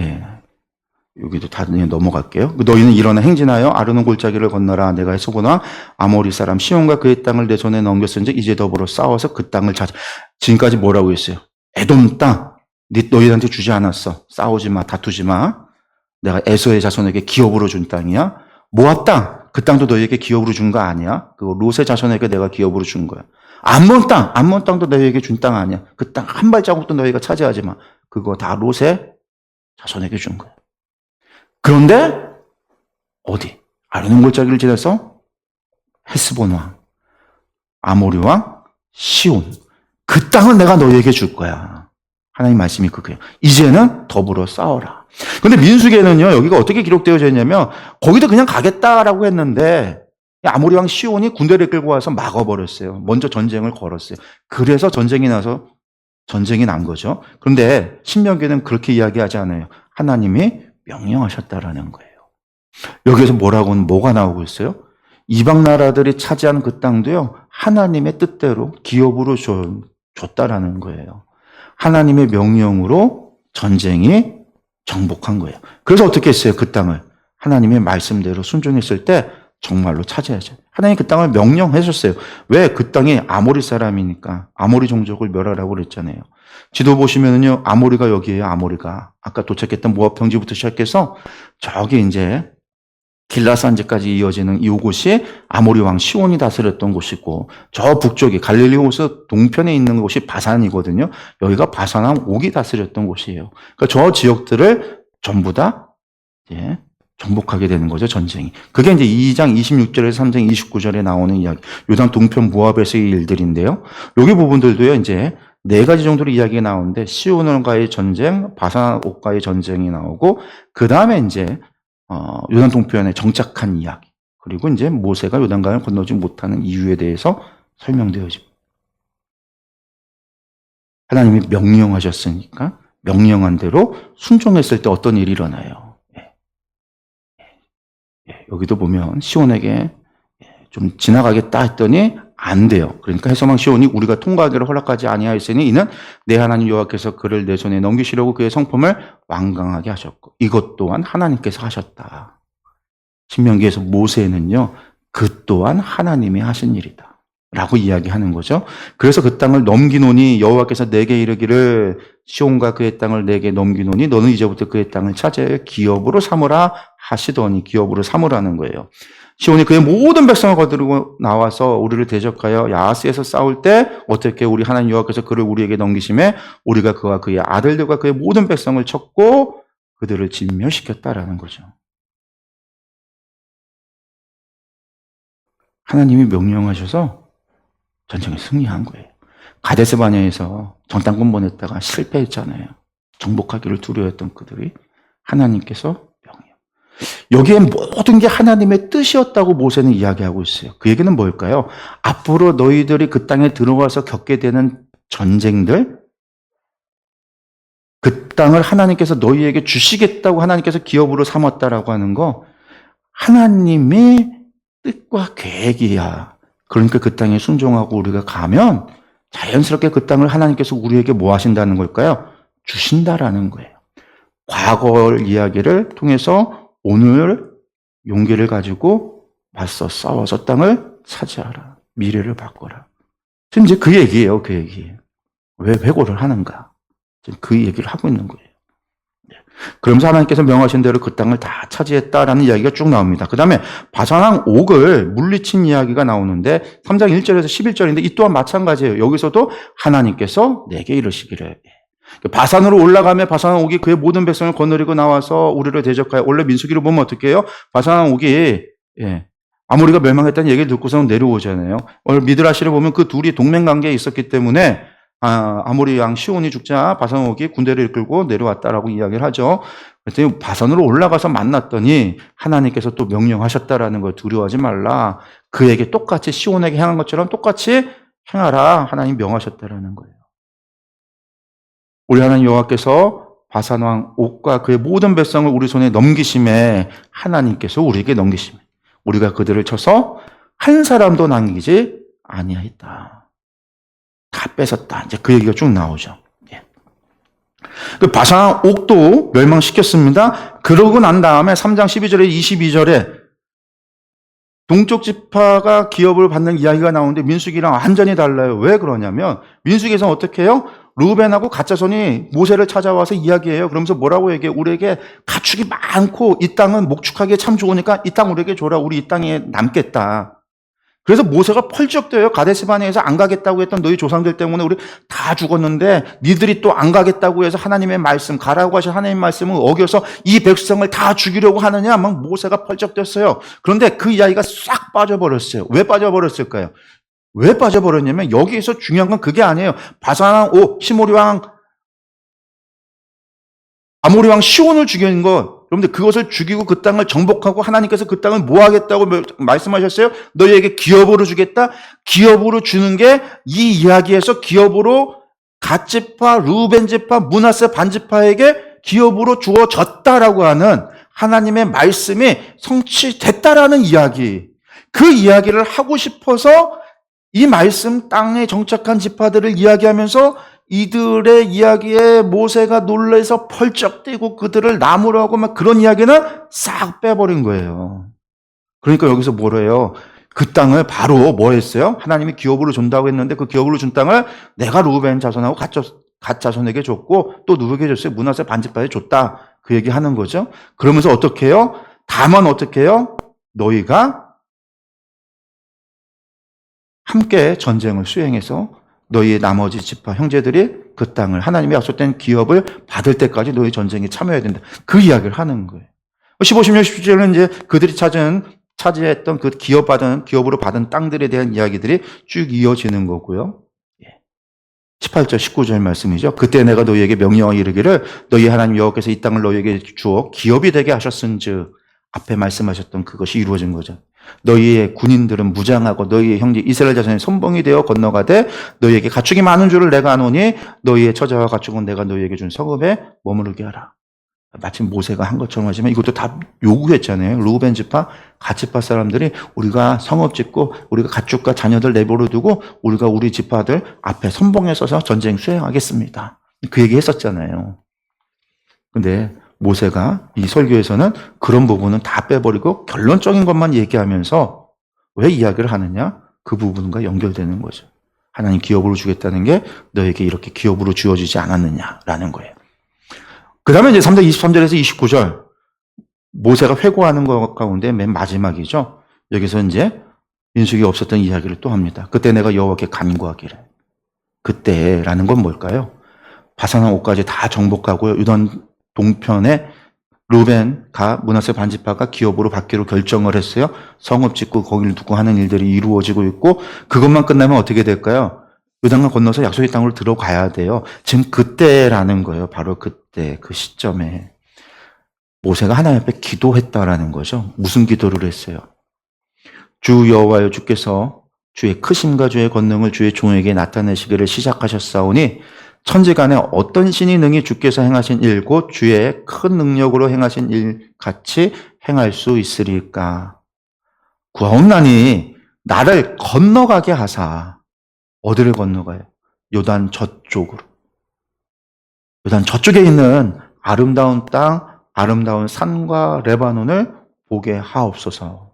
여기도 다 넘어갈게요. 너희는 일어나 행진하여 아르논 골짜기를 건너라. 내가 에서보나 아모리 사람 시온과 그의 땅을 내 손에 넘겼은즉 이제 더불어 싸워서 그 땅을 차지. 지금까지 뭐라고 했어요? 에돔 땅 너희한테 주지 않았어. 싸우지 마, 다투지 마. 내가 에서의 자손에게 기업으로 준 땅이야. 모압 땅, 그 땅도 너희에게 기업으로 준 거 아니야. 그거 롯의 자손에게 내가 기업으로 준 거야. 암몬 땅도 너희에게 준 땅 아니야. 그 땅 한 발자국도 너희가 차지하지 마. 그거 다 롯의 자손에게 준 거야. 그런데 어디? 아르논 골짜기를 지나서 헤스본 왕, 아모리 왕, 시온. 그 땅을 내가 너희에게 줄 거야. 하나님 말씀이 그거예요. 이제는 더불어 싸워라. 근데 민수기에는요, 여기가 어떻게 기록되어져 있냐면, 거기도 그냥 가겠다라고 했는데, 아모리 왕 시온이 군대를 끌고 와서 막아버렸어요. 먼저 전쟁을 걸었어요. 그래서 전쟁이 난 거죠. 그런데 신명기는 그렇게 이야기하지 않아요. 하나님이 명령하셨다라는 거예요. 여기에서 뭐가 나오고 있어요? 이방 나라들이 차지한 그 땅도요, 하나님의 뜻대로 기업으로 줬다라는 거예요. 하나님의 명령으로 전쟁이 정복한 거예요. 그래서 어떻게 했어요? 그 땅을 하나님의 말씀대로 순종했을 때 정말로 차지하죠. 하나님 그 땅을 명령하셨어요. 왜? 그 땅이 아모리 사람이니까 아모리 종족을 멸하라고 그랬잖아요. 지도 보시면은요, 아모리가 여기에요. 아모리가 아까 도착했던 모압 평지부터 시작해서 저기 이제 길라산지까지 이어지는 이곳이 아모리 왕 시온이 다스렸던 곳이고, 저 북쪽이 갈릴리 호수 동편에 있는 곳이 바산이거든요. 여기가 바산 왕 옥이 다스렸던 곳이에요. 그러니까 저 지역들을 전부 다 정복하게 되는 거죠, 전쟁이. 그게 이제 2장 26절에서 3장 29절에 나오는 이야기. 요단 동편 모압에서의 일들인데요. 여기 부분들도요, 이제 4가지 정도로 이야기가 나오는데, 시온과의 전쟁, 바산 옥과의 전쟁이 나오고, 그 다음에 이제 요단 동편에 정착한 이야기. 그리고 이제 모세가 요단강을 건너지 못하는 이유에 대해서 설명되어집니다. 하나님이 명령하셨으니까 명령한 대로 순종했을 때 어떤 일이 일어나요. 여기도 보면 시온에게 좀 지나가겠다 했더니 안 돼요. 그러니까 해서왕 시온이 우리가 통과하기를 허락하지 아니하였으니 이는 내 하나님 여호와께서 그를 내 손에 넘기시려고 그의 성품을 완강하게 하셨고 이것 또한 하나님께서 하셨다. 신명기에서 모세는요, 그 또한 하나님이 하신 일이다 라고 이야기하는 거죠. 그래서 그 땅을 넘기노니 여호와께서 내게 이르기를 시온과 그의 땅을 내게 넘기노니 너는 이제부터 그의 땅을 차지하여 기업으로 삼으라 하시더니, 기업으로 삼으라는 거예요. 시온이 그의 모든 백성을 거두고 나와서 우리를 대적하여 야하스에서 싸울 때 어떻게 우리 하나님 여호와께서 그를 우리에게 넘기심에 우리가 그와 그의 아들들과 그의 모든 백성을 쳤고 그들을 진멸시켰다라는 거죠. 하나님이 명령하셔서 전쟁에 승리한 거예요. 가데스 바네아에서 정탐꾼 보냈다가 실패했잖아요. 정복하기를 두려워했던 그들이 하나님께서 여기에 모든 게 하나님의 뜻이었다고 모세는 이야기하고 있어요. 그 얘기는 뭘까요? 앞으로 너희들이 그 땅에 들어와서 겪게 되는 전쟁들, 그 땅을 하나님께서 너희에게 주시겠다고 하나님께서 기업으로 삼았다라고 하는 거, 하나님의 뜻과 계획이야. 그러니까 그 땅에 순종하고 우리가 가면 자연스럽게 그 땅을 하나님께서 우리에게 뭐 하신다는 걸까요? 주신다라는 거예요. 과거 이야기를 통해서 오늘 용기를 가지고 맞서 싸워서 땅을 차지하라. 미래를 바꿔라. 지금 이제 그 얘기예요. 그 얘기. 왜 회고를 하는가? 지금 그 얘기를 하고 있는 거예요. 그러면서 하나님께서 명하신 대로 그 땅을 다 차지했다라는 이야기가 쭉 나옵니다. 그 다음에 바산왕 옥을 물리친 이야기가 나오는데 3장 1절에서 11절인데 이 또한 마찬가지예요. 여기서도 하나님께서 내게 이르시기를, 바산으로 올라가며 바산왕 옥이 그의 모든 백성을 거느리고 나와서 우리를 대적하여, 원래 민수기를 보면 어떻게 해요? 바산왕 옥이 아모리가 멸망했다는 얘기를 듣고서는 내려오잖아요. 오늘 미드라시를 보면 그 둘이 동맹관계에 있었기 때문에 아모리 왕 시온이 죽자 바산 옥이 군대를 이끌고 내려왔다라고 이야기를 하죠. 그랬더니 바산으로 올라가서 만났더니 하나님께서 또 명령하셨다라는 걸, 두려워하지 말라. 그에게 똑같이 시온에게 행한 것처럼 똑같이 행하라. 하나님 명하셨다라는 거예요. 우리 하나님 여호와께서 바산 왕 옥과 그의 모든 백성을 우리 손에 넘기심에 하나님께서 우리에게 넘기심에 우리가 그들을 쳐서 한 사람도 남기지 아니하였다. 다 뺏었다. 이제 그 얘기가 쭉 나오죠. 예. 그 바산 옥도 멸망시켰습니다. 그러고 난 다음에 3장 12절에 22절에 동쪽 지파가 기업을 받는 이야기가 나오는데 민수기랑 완전히 달라요. 왜 그러냐면 민수기에서는 어떻게 해요? 루벤하고 가짜손이 모세를 찾아와서 이야기해요. 그러면서 뭐라고 얘기해요? 우리에게 가축이 많고 이 땅은 목축하기에 참 좋으니까 이 땅 우리에게 줘라. 우리 이 땅에 남겠다. 그래서 모세가 펄쩍대요. 가데스바네에서 안 가겠다고 했던 너희 조상들 때문에 우리 다 죽었는데 니들이 또 안 가겠다고 해서 하나님의 말씀, 가라고 하신 하나님의 말씀을 어겨서 이 백성을 다 죽이려고 하느냐? 막 모세가 펄쩍댔어요. 그런데 그 이야기가 싹 빠져버렸어요. 왜 빠져버렸을까요? 왜 빠져버렸냐면 여기에서 중요한 건 그게 아니에요. 바산 옥, 아모리 왕 시온을 죽인 것. 여러분들 그것을 죽이고 그 땅을 정복하고 하나님께서 그 땅을 뭐 하겠다고 말씀하셨어요? 너희에게 기업으로 주겠다? 기업으로 주는 게 이 이야기에서 기업으로 갓지파, 루벤지파, 므낫세 반지파에게 기업으로 주어졌다라고 하는 하나님의 말씀이 성취됐다라는 이야기. 그 이야기를 하고 싶어서 이 말씀 땅에 정착한 지파들을 이야기하면서 이들의 이야기에 모세가 놀라서 펄쩍 뛰고 그들을 나무로 하고 막 그런 이야기는 싹 빼버린 거예요. 그러니까 여기서 뭐래요? 그 땅을 바로 뭐 했어요? 하나님이 기업으로 준다고 했는데 그 기업으로 준 땅을 내가 루벤 자손하고 갓 자손에게 줬고 또 누구에게 줬어요? 므낫세 반지파에 줬다. 그 얘기 하는 거죠. 그러면서 어떻게 해요? 다만 어떻게 해요? 너희가 함께 전쟁을 수행해서 너희의 나머지 지파 형제들이 그 땅을 하나님의 약속된 기업을 받을 때까지 너희 전쟁에 참여해야 된다. 그 이야기를 하는 거예요. 15, 16, 17절은 이제 그들이 차지했던 그 기업으로 받은 땅들에 대한 이야기들이 쭉 이어지는 거고요. 18절, 19절 말씀이죠. 그때 내가 너희에게 명령하여 이르기를 너희 하나님 여호와께서 이 땅을 너희에게 주어 기업이 되게 하셨은즉 앞에 말씀하셨던 그것이 이루어진 거죠. 너희의 군인들은 무장하고 너희의 형제 이스라엘 자손의 선봉이 되어 건너가되 너희에게 가축이 많은 줄을 내가 아노니 너희의 처자와 가축은 내가 너희에게 준 성읍에 머무르게 하라. 마침 모세가 한 것처럼 하지만 이것도 다 요구했잖아요. 루벤 지파, 갓 지파 사람들이 우리가 성읍 짓고 우리가 가축과 자녀들 내버려 두고 우리가 우리 지파들 앞에 선봉에 서서 전쟁 수행하겠습니다. 그 얘기 했었잖아요. 근데 모세가 이 설교에서는 그런 부분은 다 빼버리고 결론적인 것만 얘기하면서 왜 이야기를 하느냐? 그 부분과 연결되는 거죠. 하나님 기업으로 주겠다는 게 너에게 이렇게 기업으로 주어지지 않았느냐라는 거예요. 그 다음에 이제 3장 23절에서 29절 모세가 회고하는 것 가운데 맨 마지막이죠. 여기서 이제 민수기 없었던 이야기를 또 합니다. 그때 내가 여호와께 간구하기를. 그때라는 건 뭘까요? 바산한 옥까지 다 정복하고요. 유단 동편에 루벤, 가, 므낫세 반지파가 기업으로 받기로 결정을 했어요. 성읍 짓고 거기를 두고 하는 일들이 이루어지고 있고 그것만 끝나면 어떻게 될까요? 요단강 건너서 약속의 땅으로 들어가야 돼요. 지금 그때라는 거예요. 바로 그때, 그 시점에. 모세가 하나님 앞에 기도했다라는 거죠. 무슨 기도를 했어요? 주 여호와여 주께서 주의 크심과 주의 권능을 주의 종에게 나타내시기를 시작하셨사오니 천지간에 어떤 신이 능히 주께서 행하신 일 곧 주의 큰 능력으로 행하신 일 같이 행할 수 있으리까? 구하옵나니 나를 건너가게 하사. 어디를 건너가요? 요단 저쪽으로. 요단 저쪽에 있는 아름다운 땅, 아름다운 산과 레바논을 보게 하옵소서.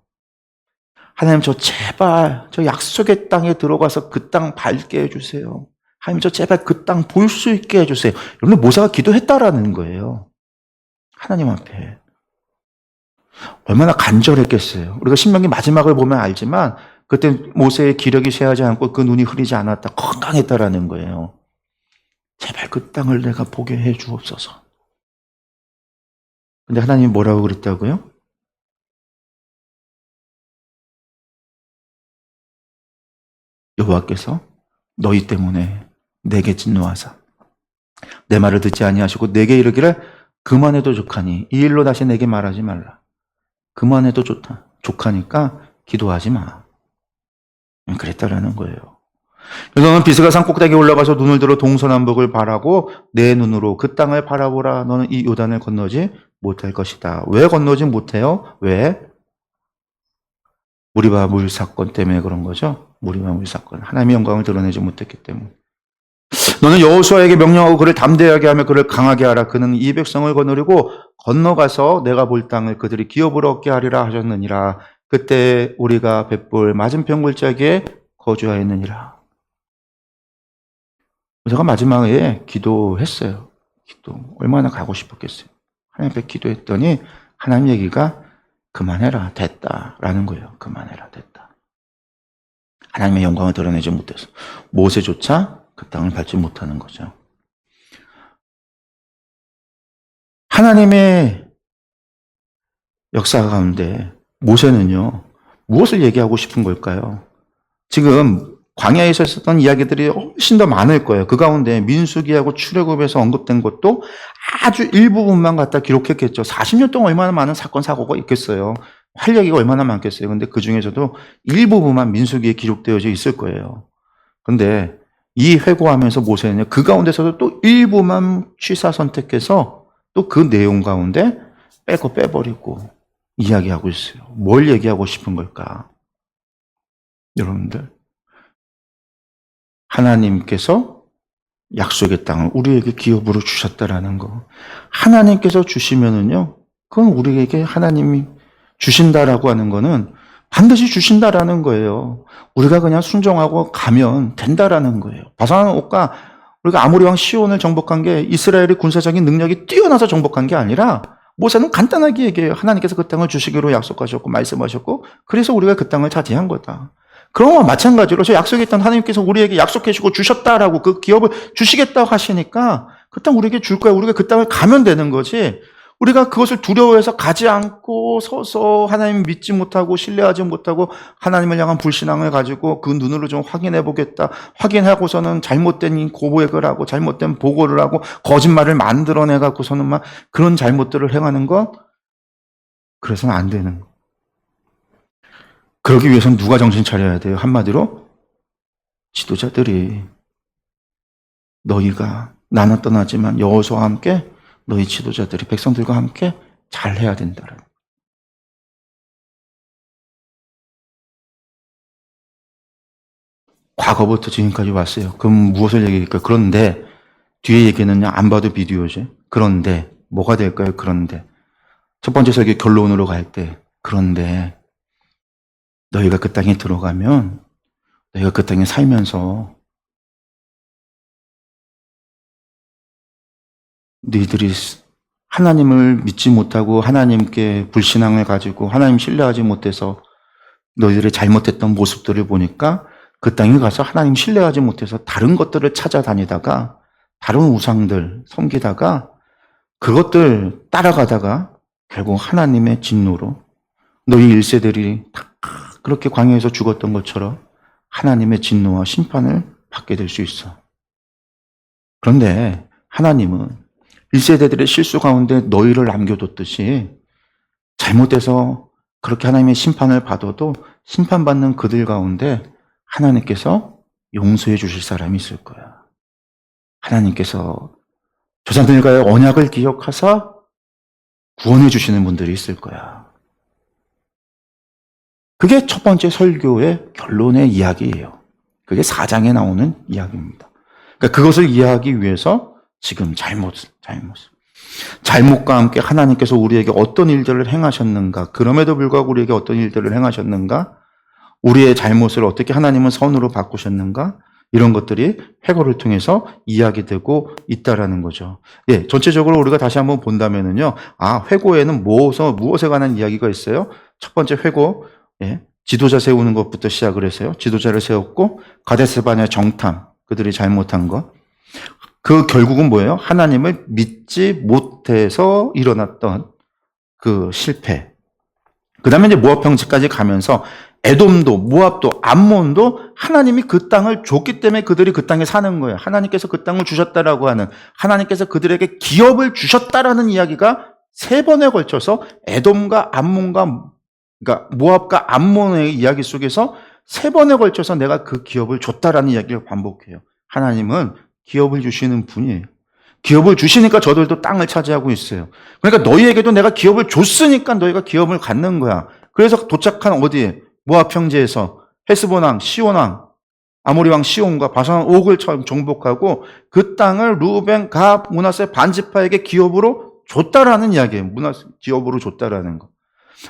하나님 저 제발 저 약속의 땅에 들어가서 그 땅 밟게 해주세요. 하나님 저 제발 그 땅 볼 수 있게 해주세요. 여러분 모세가 기도했다라는 거예요. 하나님 앞에. 얼마나 간절했겠어요. 우리가 신명기 마지막을 보면 알지만 그때 모세의 기력이 쇠하지 않고 그 눈이 흐리지 않았다. 건강했다라는 거예요. 제발 그 땅을 내가 보게 해 주옵소서. 근데 하나님이 뭐라고 그랬다고요? 여호와께서 너희 때문에 내게 진노하사 내 말을 듣지 아니하시고 내게 이르기를 그만해도 족하니 이 일로 다시 내게 말하지 말라. 그만해도 좋다. 족하니까 기도하지 마. 그랬다라는 거예요. 너는 비스가 산 꼭대기에 올라가서 눈을 들어 동서남북을 바라고 내 눈으로 그 땅을 바라보라. 너는 이 요단을 건너지 못할 것이다. 왜 건너지 못해요? 왜? 무리바 물 사건 때문에 그런 거죠. 무리바 물 사건. 하나님의 영광을 드러내지 못했기 때문에. 너는 여호수아에게 명령하고 그를 담대하게 하며 그를 강하게 하라. 그는 이 백성을 거느리고 건너가서 내가 볼 땅을 그들이 기업으로 얻게 하리라 하셨느니라. 그때 우리가 벳볼 맞은편 골짜기에 거주하였느니라. 제가 마지막에 기도했어요. 얼마나 가고 싶었겠어요. 하나님 앞에 기도했더니 하나님 얘기가 그만해라, 됐다라는 거예요. 그만해라, 됐다. 하나님의 영광을 드러내지 못해서 모세조차 그 땅을 밟지 못하는 거죠. 하나님의 역사 가운데 모세는요, 무엇을 얘기하고 싶은 걸까요? 지금 광야에서 있었던 이야기들이 훨씬 더 많을 거예요. 그 가운데 민수기하고 출애굽에서 언급된 것도 아주 일부분만 갖다 기록했겠죠. 40년 동안 얼마나 많은 사건, 사고가 있겠어요. 할 얘기가 얼마나 많겠어요. 근데 그 중에서도 일부분만 민수기에 기록되어져 있을 거예요. 근데 이 회고하면서 모세는 그 가운데서도 또 일부만 취사 선택해서 또 그 내용 가운데 빼버리고 이야기하고 있어요. 뭘 얘기하고 싶은 걸까? 여러분들, 하나님께서 약속의 땅을 우리에게 기업으로 주셨다라는 거. 하나님께서 주시면은요, 그건 우리에게 하나님이 주신다라고 하는 거는 반드시 주신다라는 거예요. 우리가 그냥 순종하고 가면 된다라는 거예요. 바사한 옷과 우리가 아모리 왕 시온을 정복한 게 이스라엘의 군사적인 능력이 뛰어나서 정복한 게 아니라 모세는 간단하게 얘기해요. 하나님께서 그 땅을 주시기로 약속하셨고 말씀하셨고 그래서 우리가 그 땅을 차지한 거다. 그런 건 마찬가지로 저 약속에 있던 하나님께서 우리에게 약속해 주고 주셨다라고 그 기업을 주시겠다고 하시니까 그 땅 우리에게 줄 거야. 우리가 그 땅을 가면 되는 거지. 우리가 그것을 두려워해서 가지 않고 서서 하나님 믿지 못하고 신뢰하지 못하고 하나님을 향한 불신앙을 가지고 그 눈으로 좀 확인해 보겠다. 확인하고서는 잘못된 고백을 하고 잘못된 보고를 하고 거짓말을 만들어내 갖고서는 막 그런 잘못들을 행하는 것, 그래서는 안 되는 거. 그러기 위해서는 누가 정신 차려야 돼요? 한마디로 지도자들이, 너희가 나는 떠나지만 여호수아와 함께 너희 지도자들이 백성들과 함께 잘해야 된다는. 과거부터 지금까지 왔어요. 그럼 무엇을 얘기할까요? 그런데 뒤에 얘기는요, 안 봐도 비디오지. 그런데 뭐가 될까요? 그런데 첫 번째 설교 결론으로 갈 때, 그런데 너희가 그 땅에 들어가면 너희가 그 땅에 살면서 너희들이 하나님을 믿지 못하고 하나님께 불신앙을 가지고 하나님 신뢰하지 못해서 너희들의 잘못했던 모습들을 보니까 그 땅에 가서 하나님 신뢰하지 못해서 다른 것들을 찾아다니다가 다른 우상들 섬기다가 그것들 따라가다가 결국 하나님의 진노로 너희 1세들이 다 그렇게 광야에서 죽었던 것처럼 하나님의 진노와 심판을 받게 될 수 있어. 그런데 하나님은 1세대들의 실수 가운데 너희를 남겨뒀듯이 잘못해서 그렇게 하나님의 심판을 받아도 심판받는 그들 가운데 하나님께서 용서해 주실 사람이 있을 거야. 하나님께서 조상들과의 언약을 기억하사 구원해 주시는 분들이 있을 거야. 그게 첫 번째 설교의 결론의 이야기예요. 그게 4장에 나오는 이야기입니다. 그러니까 그것을 이해하기 위해서 지금 잘못과 함께 하나님께서 우리에게 어떤 일들을 행하셨는가, 그럼에도 불구하고 우리에게 어떤 일들을 행하셨는가, 우리의 잘못을 어떻게 하나님은 선으로 바꾸셨는가, 이런 것들이 회고를 통해서 이야기되고 있다라는 거죠. 예, 전체적으로 우리가 다시 한번 본다면은요, 회고에는 무엇에 관한 이야기가 있어요? 첫 번째 회고, 예, 지도자 세우는 것부터 시작을 했어요. 지도자를 세웠고, 가데스바냐 정탐, 그들이 잘못한 것. 그 결국은 뭐예요? 하나님을 믿지 못해서 일어났던 그 실패. 그 다음에 이제 모압 평지까지 가면서 에돔도, 모압도, 암몬도 하나님이 그 땅을 줬기 때문에 그들이 그 땅에 사는 거예요. 하나님께서 그 땅을 주셨다라고 하는, 하나님께서 그들에게 기업을 주셨다라는 이야기가 3번에 걸쳐서 에돔과 암몬과, 그러니까 모압과 암몬의 이야기 속에서 3번에 걸쳐서 내가 그 기업을 줬다라는 이야기를 반복해요. 하나님은 기업을 주시는 분이에요. 기업을 주시니까 저들도 땅을 차지하고 있어요. 그러니까 너희에게도 내가 기업을 줬으니까 너희가 기업을 갖는 거야. 그래서 도착한 어디에? 모압 평지에서 헤스본 왕 시온 왕 아모리 왕 시온과 바산 왕 옥을 정복하고 그 땅을 루벤, 갓, 므낫세 반지파에게 기업으로 줬다라는 이야기예요. 기업으로 줬다라는 거.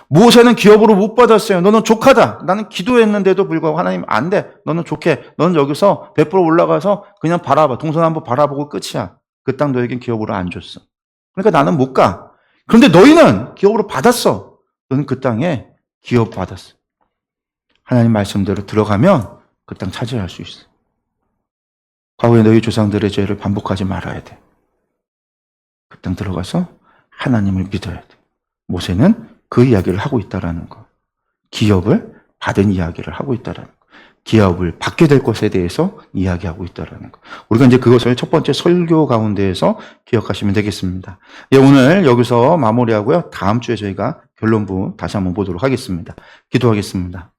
모세는 기업으로 못 받았어요. 너는 족하다. 나는 기도했는데도 불구하고 하나님 안 돼. 너는 족해. 너는 여기서 100% 올라가서 그냥 바라봐. 동서남북 바라보고 끝이야. 그 땅 너에겐 기업으로 안 줬어. 그러니까 나는 못 가. 그런데 너희는 기업으로 받았어. 너는 그 땅에 기업 받았어. 하나님 말씀대로 들어가면 그 땅 차지할 수 있어. 과거에 너희 조상들의 죄를 반복하지 말아야 돼. 그 땅 들어가서 하나님을 믿어야 돼. 모세는 그 이야기를 하고 있다라는 거. 기업을 받은 이야기를 하고 있다라는 거. 기업을 받게 될 것에 대해서 이야기하고 있다라는 거. 우리가 이제 그것을 첫 번째 설교 가운데에서 기억하시면 되겠습니다. 예, 오늘 여기서 마무리하고요. 다음 주에 저희가 결론부 다시 한번 보도록 하겠습니다. 기도하겠습니다.